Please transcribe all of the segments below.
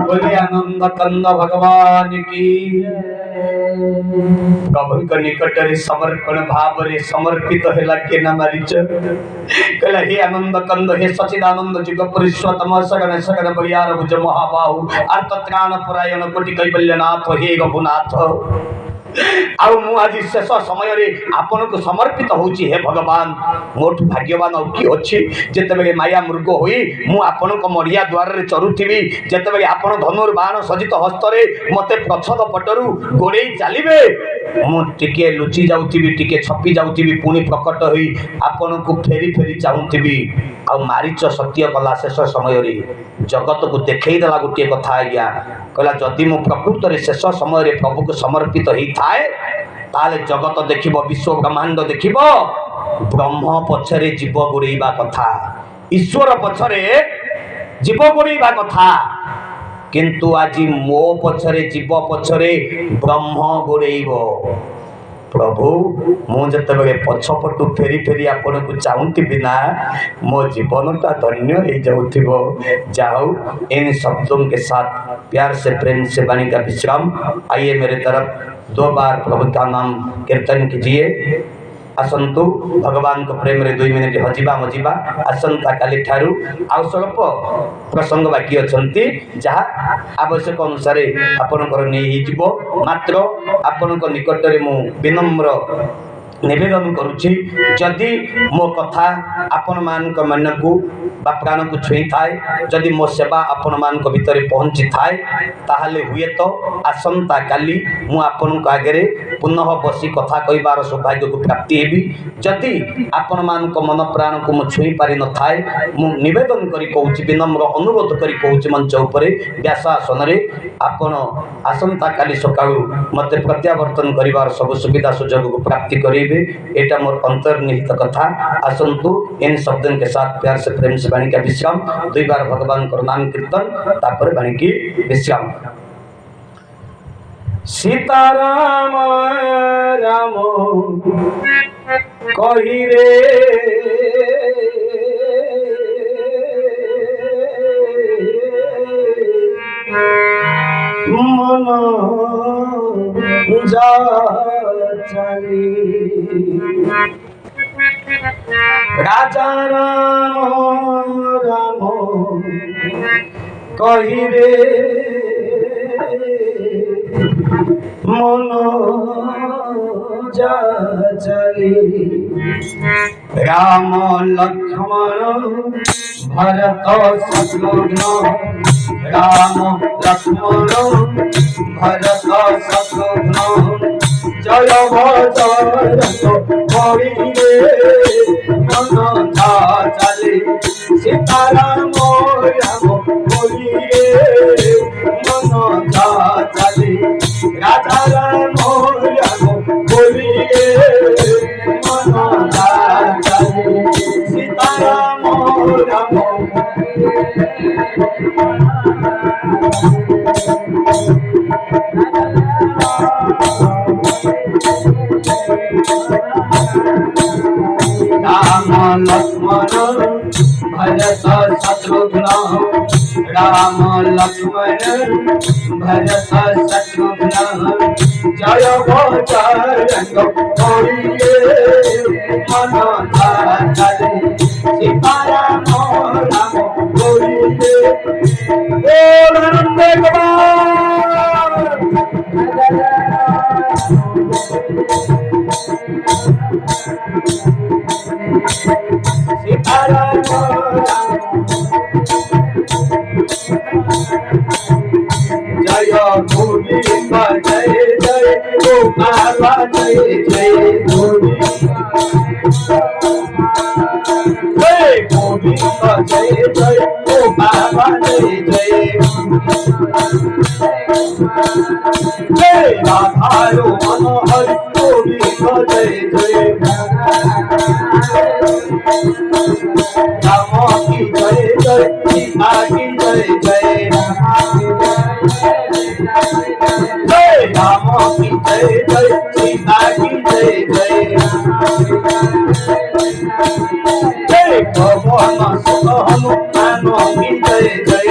बोले आनंद कंद भगवान की। प्रभु निकट रे समर्पण भाव रे समर्पित हैला के न मरिच कहला हे आनंद कंद हे सचिदानंद जुग पुरुषोत्तम सगन सगन बलियार भुज महाबाहु अर्थ त्राण परायण कोटि कैबल्यनाथ हे रघुनाथ आउ मु आज शेष समय रे आपन को समर्पित होची हे भगवान मोट भाग्यवान और की अछि जेते बेले माया मृग होई मु आपन को मढ़िया द्वार रे चरुथिबी जेते बेले आपन धनुर्बाण सजित हस्त रे मते प्रछद पटरु गोड़े चलिबे मु टिके लुचि जाउथिबी टिके छपी जाउथिबी पुनी प्रकट होई आपन को फेरी फेरी चाहुथिबी आ मारिच सत्य कला शेष समय रे जगत को देखै देला गुटे कथा आज्ञा कहला जदि मु प्रकृत रे शेष समय रे प्रभु को समर्पित होई थाए ताले जगत देखिबो विश्व ब्रह्मांड देखिबो ब्रह्म पछरे जीव गुड़ेबा कथा ईश्वर पछरे जीव गुड़ेबा कथा किंतु आज मो पछरे जीव पछरे ब्रह्म गुड़ेबो प्रभु मु जते बेले पछपटु फेरी फेरी आपन को चाहूती बिना मो जीवनटा धन्य हो जाउथिबो जाओ इन शब्दों के साथ प्यार से प्रेम से वाणी का विश्राम। आइए मेरे तरफ 2 बार प्रभु का नाम कीर्तन कीजिए। आसंतु भगवान को प्रेम रे 2 मिनिट हजिबा मजिबा आसंता काली ठारू आ स्वल्प प्रसंग बाकी अछंती जहा आवश्यक अनुसार आपन कर नै हिजिबो मात्र आपन को निकट रे मु विनम्र निवेदन करुछि जदि मो कथा आपण मान को मन को बा प्राण को छुई थाए जदि मो सेवा आपण मान को भीतर पहुंची थाए ताहाले हुए तो आसंता काली मु आपण को आगे पुनः बसी कथा कहिबार सौभाग्य को प्राप्ति हेबी जदि आपण मान को मन प्राण को मु छुई पारि न थाए मु निवेदन करी कहूछि विनम्र अनुरोध करी कहूछि मंच ऊपर व्यासासन रे आपण आसंता काली सकाळु मते प्रत्यावर्तन करिवार सब सुविधा सुजोग को प्राप्ति करिबे एटा मोर अंतर्निहित कथा। आसंतु इन शब्दों के साथ प्यार से प्रेम से वाणी का विश्राम 2 बार भगवान को नाम कीर्तन तापर वाणी की विश्राम। सीताराम राम कही रे मन जा राजा राम राम कही रे मन जा चली राम लक्ष्मण भरत शत्रुघ्न राम लक्ष्मण भरत शत्रुघ्न जय भजरत करी रे मन था चले सीताराम राम करी रे मन था चले राधा राम राम करी रे मन था चले सीताराम राम राम लक्ष्मण भरत शत्रुघ्न राम लक्ष्मण भरत शत्रुघ्न जय भजरंग करी मन था चले सीताराम राम करी बोल नंद जय गोविंद जय जय गोपाल जय जय गोविंद जय जय गोपाल जय जय जय राधायो मनोहर गोविंद जय जय राम की जय जय सीता की जय जय जय राम की जय जय सीता की जय जय जय पवन सुत हनुमान की जय जय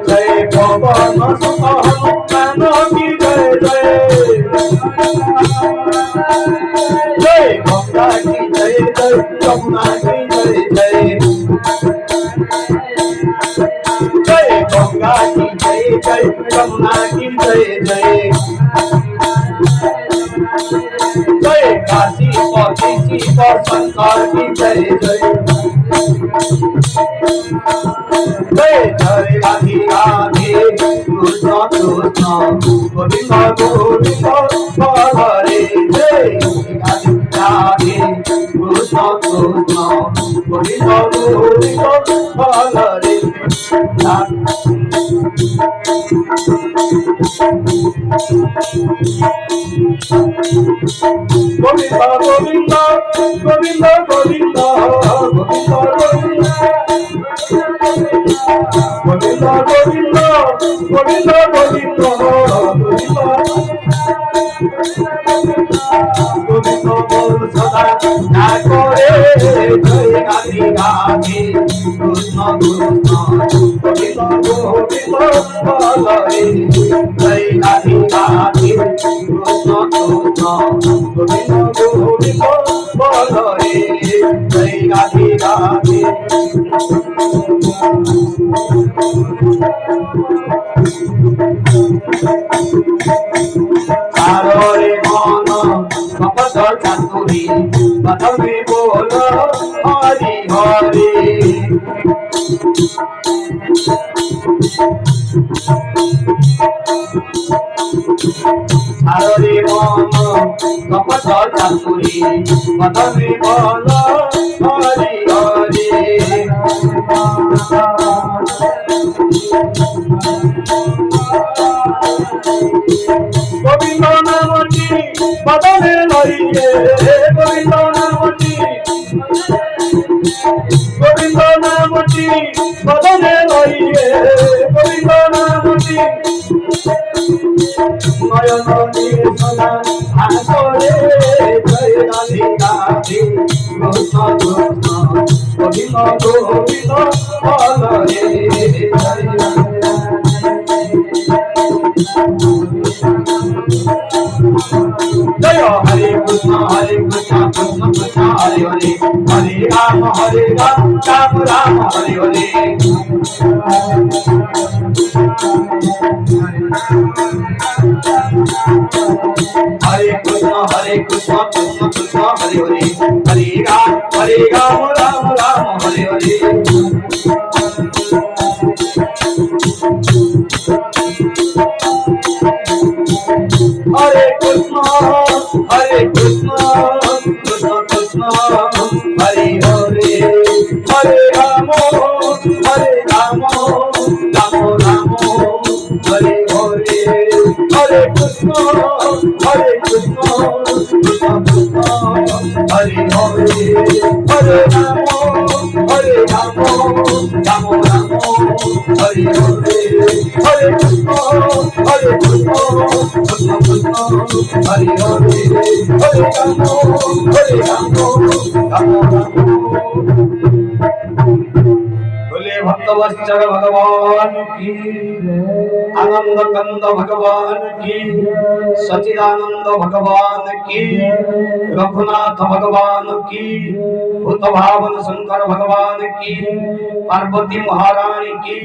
जय पवन सुत हनुमान की जय जय जय गंगा की जय जय यमुना की जय जय जय गंगा की जय जय यमुना की जय जय जय काशी पति शिव शंकर की जय जय जय जय राधे राधे कृष्ण कृष्ण गोविंद गोविंद हरे जय राधे राधे कृष्ण कृष्ण गोविंद गोविंद हरे गोविंद गोविंद गोविंद गोविंद गोविंद गोविंद गोविंद गोविंद गोविंद बोल सदा ना करे जय राधे राधे कृष्ण कृष्ण गोविंद गोविंद हरे जय राधे राधे कृष्ण कृष्ण गोविंद गोविंद हरे जय राधे राधे सारे मन कपट चातुरी बदमे बोल हरि हरि सारे मन कपट चातुरी बदमे बोल हरि हरि गोविंद नामटी बदने लइए गोविंद नामटी बदने लइए गोविंद नामटी नयन निरसना आसरे जय राधे राधे कृष्ण कृष्ण गोविंद गोविंद हरे जय जय हरे कृष्ण कृष्ण कृष्ण हरे हरे हरे राम राम राम हरे हरे हरे कृष्ण कृष्ण कृष्ण हरे हरे हरे राम राम राम हरे हरे हरे कृष्ण कृष्ण कृष्ण कृष्ण हरे हरे हरे राम राम राम हरे हरे हरे कृष्ण कृष्ण कृष्ण कृष्ण हरे हरे हरे राम राम राम हरे हरे हरे कृष्ण कृष्ण कृष्ण हरे हरे हरे राम राम बोले भक्तवत्सल भगवान की आनंद कंद भगवान की सचिदानंद भगवान की रघुनाथ भगवान की भूत भावन शंकर भगवान की पार्वती महारानी की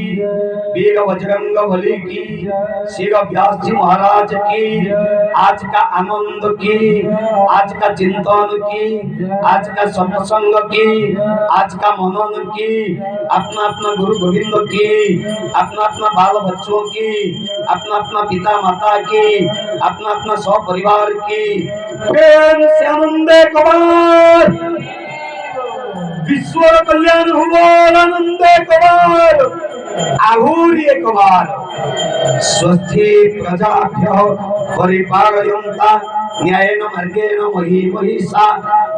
वीर बजरंग बली की श्री व्यास जी महाराज की आज का आनंद की आज का चिंतन की आज का सत्संग की आज का मनन की अपना अपना गुरु गोविंद की अपना अपना बाल बच्चों की अपना अपना पिता माता की अपना अपना सब परिवार की प्रेम से आनंद कबार विश्व कल्याण हुआ आनंद कबार आहुरी कबार स्वस्थि प्रजाभ्यः परिपालयन्ता न्यायेन मार्गेण मही महिषा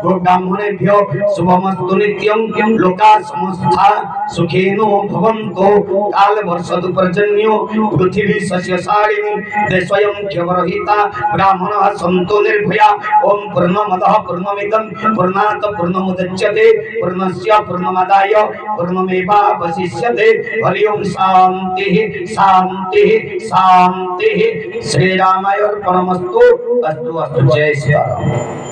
गो ब्राह्मणेभ्यो शुभमस्तु नित्यं लोका समस्ता सुखिनो भवन्तु काल वर्षतु पर्जन्यो पृथिवी सस्यशालिनी देशयं क्षयरहिता ब्राह्मणाः सन्तु निर्भया ओम पूर्णमदः पूर्णमिदं पूर्णात् पूर्णमुदच्यते पूर्णस्य पूर्णमादाय पूर्णमेवावशिष्यते हरि ओम शान्तिः शान्तिः शान्तिः श्री रामाय अर्पणमस्तु अस्तु अस्तु जय श्री राम।